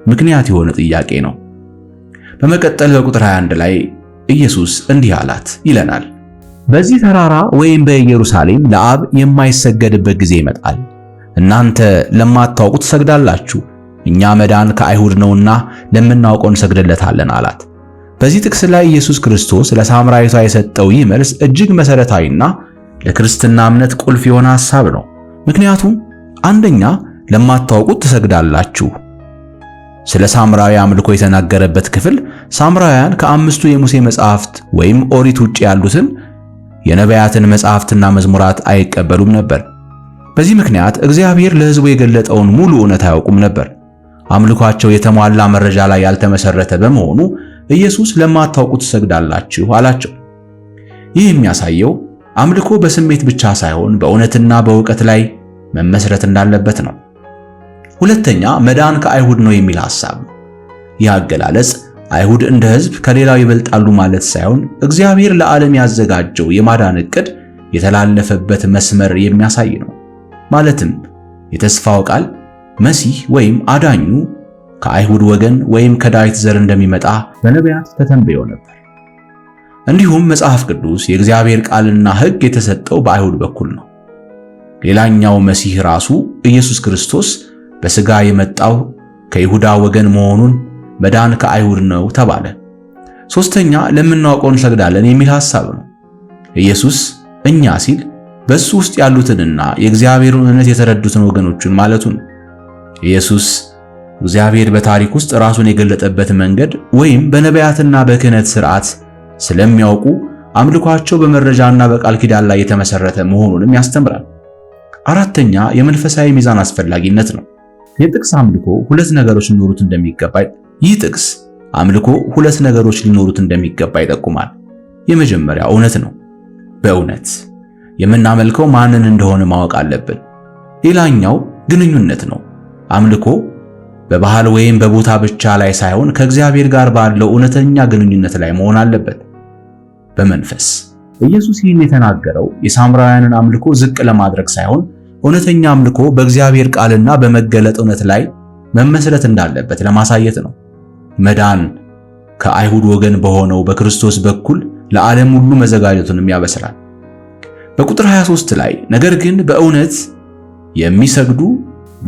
ምክንያት የሆነ ጥያቄ ነው። በመቀጠል በቁጥር 21 ላይ ኢየሱስ እንዲህ አላት ይለናል። በዚህ ተራራ ወይም በኢየሩሳሌም ለአብ የማይሰገድበት ጊዜ ይመጣል። እናንተ ለማታውቁት ትሰግዳላችሁ፣ እኛ መዳን ከአይሁድ ነውና ለምናውቀው እንሰግድለታለን አላት። በዚህ ጥቅስ ላይ ኢየሱስ ክርስቶስ ለሳምራዊቷ የሰጠው ይህ መልስ እጅግ መሰረታዊና ለክርስትና እምነት ቁልፍ የሆነ ሐሳብ ነው። ምክንያቱም አንደኛ፣ ለማታውቁት ትሰግዳላችሁ። ስለ ሳምራዊ አምልኮ የተናገረበት ክፍል ሳምራውያን ከአምስቱ የሙሴ መጻሕፍት ወይም ኦሪት ውጪ ያሉትን የነቢያትን መጻሕፍትና መዝሙራት አይቀበሉም ነበር። በዚህ ምክንያት እግዚአብሔር ለሕዝቡ የገለጠውን ሙሉ እውነት አያውቁም ነበር። አምልኳቸው የተሟላ መረጃ ላይ ያልተመሰረተ በመሆኑ ኢየሱስ ለማታውቁት ትሰግዳላችሁ አላቸው። ይህ የሚያሳየው አምልኮ በስሜት ብቻ ሳይሆን በእውነትና በእውቀት ላይ መመስረት እንዳለበት ነው። ሁለተኛ፣ መዳን ከአይሁድ ነው የሚል ሐሳብ ነው። ይህ አገላለጽ አይሁድ እንደ ሕዝብ ከሌላው ይበልጣሉ ማለት ሳይሆን እግዚአብሔር ለዓለም ያዘጋጀው የማዳን ዕቅድ የተላለፈበት መስመር የሚያሳይ ነው። ማለትም የተስፋው ቃል መሲህ ወይም አዳኙ ከአይሁድ ወገን ወይም ከዳዊት ዘር እንደሚመጣ በነቢያት ተተንብዮ ነበር። እንዲሁም መጽሐፍ ቅዱስ የእግዚአብሔር ቃልና ሕግ የተሰጠው በአይሁድ በኩል ነው። ሌላኛው መሲህ ራሱ ኢየሱስ ክርስቶስ በሥጋ የመጣው ከይሁዳ ወገን መሆኑን መዳን ከአይሁድ ነው ተባለ። ሶስተኛ፣ ለምናውቀው እንሰግዳለን የሚል ሐሳብ ነው። ኢየሱስ እኛ ሲል በሱ ውስጥ ያሉትንና የእግዚአብሔርን እውነት የተረዱትን ወገኖቹን ማለቱ ነው። ኢየሱስ እግዚአብሔር በታሪክ ውስጥ ራሱን የገለጠበት መንገድ ወይም በነቢያትና በክህነት ሥርዓት ስለሚያውቁ አምልኳቸው በመረጃና በቃል ኪዳን ላይ የተመሰረተ መሆኑንም ያስተምራል። አራተኛ፣ የመንፈሳዊ ሚዛን አስፈላጊነት ነው። የጥቅስ አምልኮ ሁለት ነገሮች ሊኖሩት እንደሚገባ ይህ ጥቅስ አምልኮ ሁለት ነገሮች ሊኖሩት እንደሚገባ ይጠቁማል። የመጀመሪያው እውነት ነው። በእውነት የምናመልከው ማንን እንደሆነ ማወቅ አለብን። ሌላኛው ግንኙነት ነው። አምልኮ በባህል ወይም በቦታ ብቻ ላይ ሳይሆን ከእግዚአብሔር ጋር ባለው እውነተኛ ግንኙነት ላይ መሆን አለበት። በመንፈስ ኢየሱስ ይህን የተናገረው የሳምራውያንን አምልኮ ዝቅ ለማድረግ ሳይሆን እውነተኛ አምልኮ በእግዚአብሔር ቃልና በመገለጥ እውነት ላይ መመስረት እንዳለበት ለማሳየት ነው። መዳን ከአይሁድ ወገን በሆነው በክርስቶስ በኩል ለዓለም ሁሉ መዘጋጀቱንም ያበስራል። በቁጥር 23 ላይ ነገር ግን በእውነት የሚሰግዱ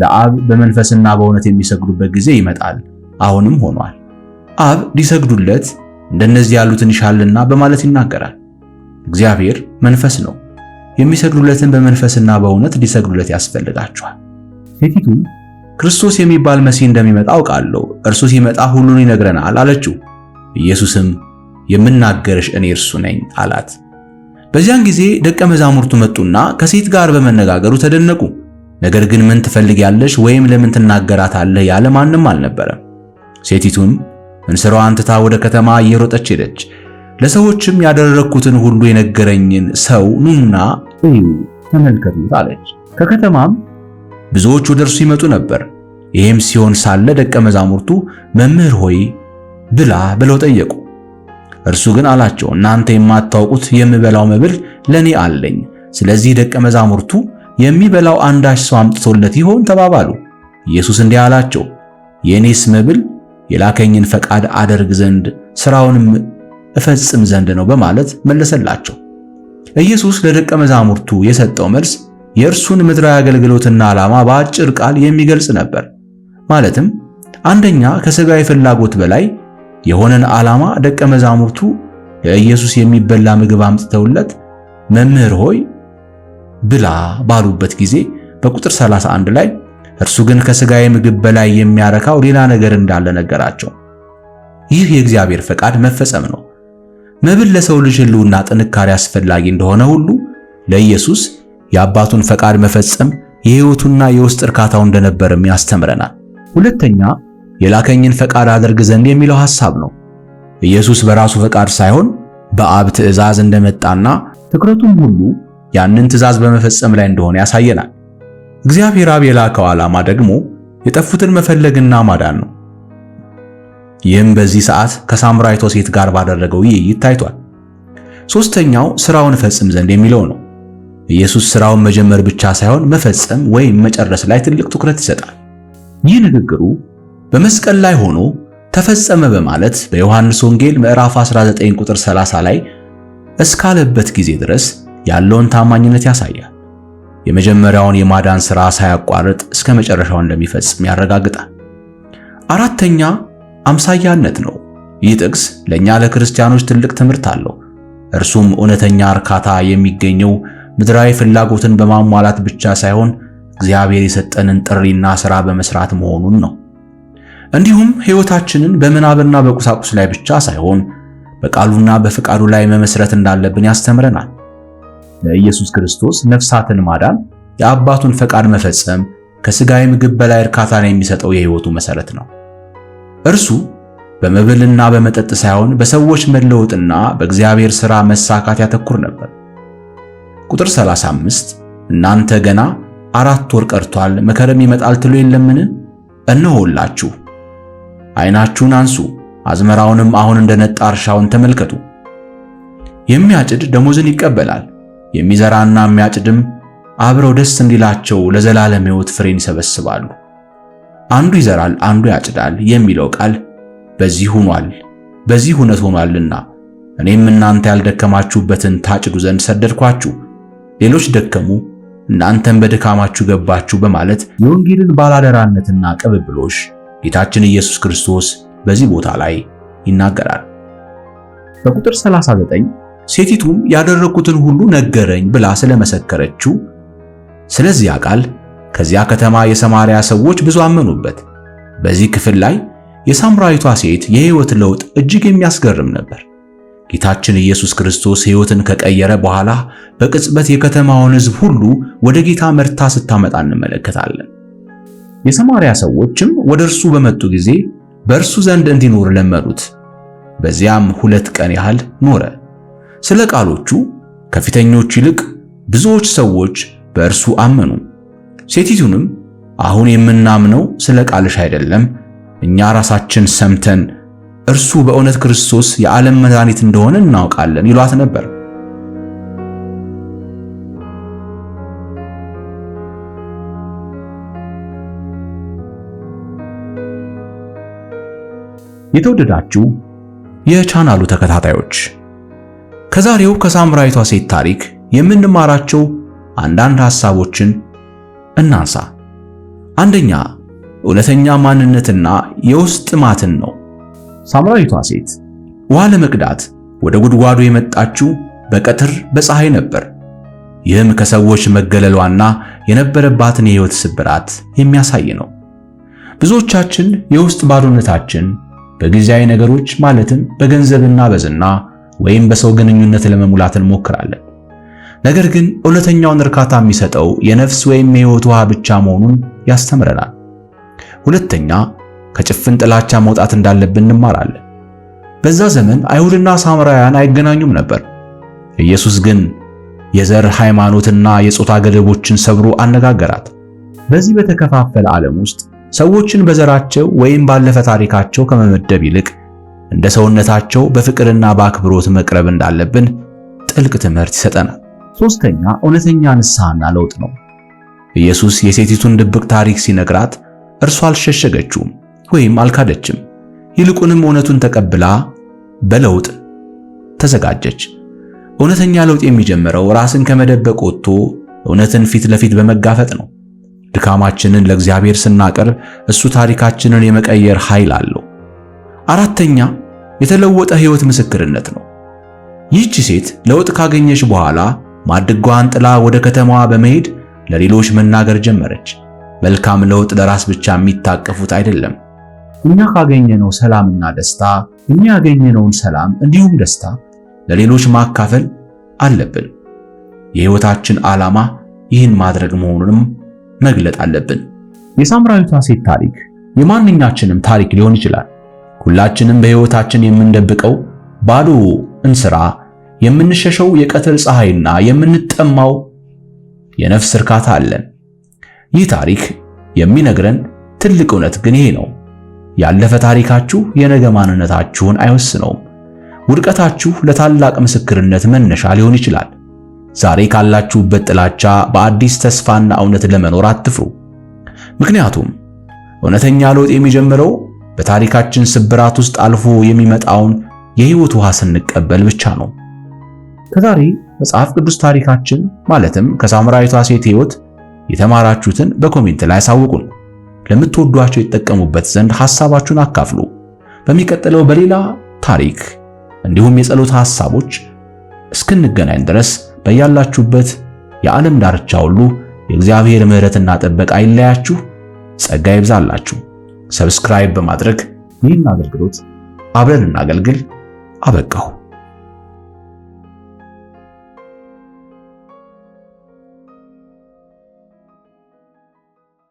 ለአብ በመንፈስና በእውነት የሚሰግዱበት ጊዜ ይመጣል፣ አሁንም ሆኗል። አብ ሊሰግዱለት እንደነዚህ ያሉትን ይሻልና በማለት ይናገራል። እግዚአብሔር መንፈስ ነው። የሚሰግዱለትን በመንፈስና በእውነት ሊሰግዱለት ያስፈልጋቸዋል። ሴቲቱ ክርስቶስ የሚባል መሲህ እንደሚመጣ አውቃለሁ፣ እርሱ ሲመጣ ሁሉን ይነግረናል አለችው። ኢየሱስም የምናገርሽ እኔ እርሱ ነኝ አላት። በዚያን ጊዜ ደቀ መዛሙርቱ መጡና ከሴት ጋር በመነጋገሩ ተደነቁ። ነገር ግን ምን ትፈልጊያለሽ ወይም ለምን ትናገራታለህ ያለ ማንም አልነበረም። ሴቲቱም እንስራዋን ትታ ወደ ከተማ እየሮጠች ሄደች። ለሰዎችም ያደረግኩትን ሁሉ የነገረኝን ሰው ኑና እዩ ተመልከቱት አለች። ከከተማም ብዙዎች ወደ እርሱ ይመጡ ነበር። ይህም ሲሆን ሳለ ደቀ መዛሙርቱ መምህር ሆይ ብላ ብለው ጠየቁ። እርሱ ግን አላቸው፣ እናንተ የማታውቁት የምበላው መብል ለኔ አለኝ። ስለዚህ ደቀ መዛሙርቱ የሚበላው አንዳች ሰው አምጥቶለት ይሆን ተባባሉ። ኢየሱስ እንዲህ አላቸው፣ የኔስ መብል የላከኝን ፈቃድ አደርግ ዘንድ ሥራውንም እፈጽም ዘንድ ነው በማለት መለሰላቸው። ኢየሱስ ለደቀ መዛሙርቱ የሰጠው መልስ የእርሱን ምድራዊ አገልግሎትና ዓላማ በአጭር ቃል የሚገልጽ ነበር። ማለትም አንደኛ ከሥጋዊ ፍላጎት በላይ የሆነን ዓላማ ደቀ መዛሙርቱ ለኢየሱስ የሚበላ ምግብ አምጥተውለት መምህር ሆይ ብላ ባሉበት ጊዜ በቁጥር 31 ላይ እርሱ ግን ከሥጋዊ ምግብ በላይ የሚያረካው ሌላ ነገር እንዳለ ነገራቸው። ይህ የእግዚአብሔር ፈቃድ መፈጸም ነው። መብል ለሰው ልጅ ሕልውና ጥንካሬ አስፈላጊ እንደሆነ ሁሉ ለኢየሱስ የአባቱን ፈቃድ መፈጸም የሕይወቱና የውስጥ እርካታው እንደነበርም ያስተምረናል። ሁለተኛ የላከኝን ፈቃድ አደርግ ዘንድ የሚለው ሐሳብ ነው። ኢየሱስ በራሱ ፈቃድ ሳይሆን በአብ ትእዛዝ እንደመጣና ትኩረቱም ሁሉ ያንን ትእዛዝ በመፈጸም ላይ እንደሆነ ያሳየናል። እግዚአብሔር አብ የላከው ዓላማ ደግሞ የጠፉትን መፈለግና ማዳን ነው። ይህም በዚህ ሰዓት ከሳምራዊቷ ሴት ጋር ባደረገው ውይይት ታይቷል። ሦስተኛው ሥራውን ፈጽም ዘንድ የሚለው ነው። ኢየሱስ ሥራውን መጀመር ብቻ ሳይሆን መፈጸም ወይም መጨረስ ላይ ትልቅ ትኩረት ይሰጣል። ይህ ንግግሩ በመስቀል ላይ ሆኖ ተፈጸመ በማለት በዮሐንስ ወንጌል ምዕራፍ 19 ቁጥር 30 ላይ እስካለበት ጊዜ ድረስ ያለውን ታማኝነት ያሳያል። የመጀመሪያውን የማዳን ሥራ ሳያቋርጥ እስከ መጨረሻው እንደሚፈጽም ያረጋግጣል። አራተኛ አምሳያነት ነው። ይህ ጥቅስ ለኛ ለክርስቲያኖች ትልቅ ትምህርት አለው። እርሱም እውነተኛ እርካታ የሚገኘው ምድራዊ ፍላጎትን በማሟላት ብቻ ሳይሆን እግዚአብሔር የሰጠንን ጥሪና ሥራ በመስራት መሆኑን ነው። እንዲሁም ሕይወታችንን በምናብና በቁሳቁስ ላይ ብቻ ሳይሆን በቃሉና በፍቃዱ ላይ መመስረት እንዳለብን ያስተምረናል። ለኢየሱስ ክርስቶስ ነፍሳትን ማዳን፣ የአባቱን ፈቃድ መፈጸም ከሥጋዊ ምግብ በላይ እርካታን የሚሰጠው የሕይወቱ መሠረት ነው። እርሱ በመብልና በመጠጥ ሳይሆን በሰዎች መለወጥና በእግዚአብሔር ሥራ መሳካት ያተኩር ነበር። ቁጥር 35 እናንተ ገና 4 ወር ቀርቷል፣ መከርም ይመጣል ትሉ የለምን? እነሆላችሁ፣ ዓይናችሁን አንሱ፣ አዝመራውንም አሁን እንደነጣ እርሻውን ተመልከቱ። የሚያጭድ ደሞዝን ይቀበላል፣ የሚዘራና የሚያጭድም አብረው ደስ እንዲላቸው ለዘላለም ሕይወት ፍሬን ይሰበስባሉ። አንዱ ይዘራል፣ አንዱ ያጭዳል የሚለው ቃል በዚህ ሆኗል፣ በዚህ እውነት ሆኗልና እኔም እናንተ ያልደከማችሁበትን ታጭዱ ዘንድ ሰደድኳችሁ። ሌሎች ደከሙ፣ እናንተም በድካማችሁ ገባችሁ በማለት የወንጌልን ባላደራነትና ቅብብሎሽ ጌታችን ኢየሱስ ክርስቶስ በዚህ ቦታ ላይ ይናገራል። በቁጥር 39 ሴቲቱም ያደረኩትን ሁሉ ነገረኝ ብላ ስለመሰከረችው ስለዚያ ቃል ከዚያ ከተማ የሰማርያ ሰዎች ብዙ አመኑበት። በዚህ ክፍል ላይ የሳምራዊቷ ሴት የሕይወት ለውጥ እጅግ የሚያስገርም ነበር። ጌታችን ኢየሱስ ክርስቶስ ሕይወትን ከቀየረ በኋላ በቅጽበት የከተማውን ሕዝብ ሁሉ ወደ ጌታ መርታ ስታመጣ እንመለከታለን። የሰማርያ ሰዎችም ወደ እርሱ በመጡ ጊዜ በእርሱ ዘንድ እንዲኖር ለመኑት። በዚያም 2 ቀን ያህል ኖረ። ስለ ቃሎቹ ከፊተኞች ይልቅ ብዙዎች ሰዎች በእርሱ አመኑ። ሴቲቱንም አሁን የምናምነው ስለ ቃልሽ አይደለም፣ እኛ ራሳችን ሰምተን እርሱ በእውነት ክርስቶስ የዓለም መድኃኒት እንደሆነ እናውቃለን ይሏት ነበር። የተወደዳችሁ የቻናሉ ተከታታዮች ከዛሬው ከሳምራዊቷ ሴት ታሪክ የምንማራቸው አንዳንድ ሐሳቦችን እናንሳ። አንደኛ እውነተኛ ማንነትና የውስጥ ጥማትን ነው። ሳምራዊቷ ሴት ውሃ ለመቅዳት ወደ ጉድጓዱ የመጣችው በቀትር በፀሐይ ነበር። ይህም ከሰዎች መገለሏና የነበረባትን የሕይወት ስብራት የሚያሳይ ነው። ብዙዎቻችን የውስጥ ባዶነታችን በጊዜያዊ ነገሮች ማለትም በገንዘብና በዝና ወይም በሰው ግንኙነት ለመሙላት እንሞክራለን። ነገር ግን እውነተኛውን እርካታ የሚሰጠው የነፍስ ወይም የሕይወት ውሃ ብቻ መሆኑን ያስተምረናል። ሁለተኛ ከጭፍን ጥላቻ መውጣት እንዳለብን እንማራለን። በዛ ዘመን አይሁድና ሳምራውያን አይገናኙም ነበር። ኢየሱስ ግን የዘር ሃይማኖትና የጾታ ገደቦችን ሰብሮ አነጋገራት። በዚህ በተከፋፈለ ዓለም ውስጥ ሰዎችን በዘራቸው ወይም ባለፈ ታሪካቸው ከመመደብ ይልቅ እንደ ሰውነታቸው በፍቅርና በአክብሮት መቅረብ እንዳለብን ጥልቅ ትምህርት ይሰጠናል። ሶስተኛ እውነተኛ ንስሐና ለውጥ ነው። ኢየሱስ የሴቲቱን ድብቅ ታሪክ ሲነግራት እርሷ አልሸሸገችውም ወይም አልካደችም። ይልቁንም እውነቱን ተቀብላ በለውጥ ተዘጋጀች። እውነተኛ ለውጥ የሚጀምረው ራስን ከመደበቅ ወጥቶ እውነትን ፊት ለፊት በመጋፈጥ ነው። ድካማችንን ለእግዚአብሔር ስናቀርብ እሱ ታሪካችንን የመቀየር ኃይል አለው። አራተኛ የተለወጠ ሕይወት ምስክርነት ነው። ይህች ሴት ለውጥ ካገኘች በኋላ ማድጓን ጥላ ወደ ከተማዋ በመሄድ ለሌሎች መናገር ጀመረች። መልካም ለውጥ ለራስ ብቻ የሚታቀፉት አይደለም። እኛ ካገኘነው ሰላምና ደስታ እኛ ያገኘነውን ሰላም እንዲሁም ደስታ ለሌሎች ማካፈል አለብን። የሕይወታችን ዓላማ ይህን ማድረግ መሆኑንም መግለጥ አለብን። የሳምራዊቷ ሴት ታሪክ የማንኛችንም ታሪክ ሊሆን ይችላል። ሁላችንም በሕይወታችን የምንደብቀው ባዶ እንስራ፣ የምንሸሸው የቀትር ፀሐይና የምንጠማው የነፍስ እርካታ አለን። ይህ ታሪክ የሚነግረን ትልቅ እውነት ግን ይሄ ነው። ያለፈ ታሪካችሁ የነገ ማንነታችሁን አይወስነውም። ውድቀታችሁ ለታላቅ ምስክርነት መነሻ ሊሆን ይችላል። ዛሬ ካላችሁበት ጥላቻ በአዲስ ተስፋና እውነት ለመኖር አትፍሩ። ምክንያቱም እውነተኛ ለውጥ የሚጀምረው በታሪካችን ስብራት ውስጥ አልፎ የሚመጣውን የሕይወት ውሃ ስንቀበል ብቻ ነው። ከዛሬ መጽሐፍ ቅዱስ ታሪካችን ማለትም ከሳምራዊቷ ሴት ሕይወት የተማራችሁትን በኮሜንት ላይ አሳውቁን። ለምትወዷቸው ይጠቀሙበት ዘንድ ሐሳባችሁን አካፍሉ። በሚቀጥለው በሌላ ታሪክ እንዲሁም የጸሎት ሐሳቦች እስክንገናኝ ድረስ በያላችሁበት የዓለም ዳርቻ ሁሉ የእግዚአብሔር ምሕረትና ጥበቃ አይለያችሁ፣ ጸጋ ይብዛላችሁ። ሰብስክራይብ በማድረግ ይህን አገልግሎት አብረን እናገልግል። አበቃሁ።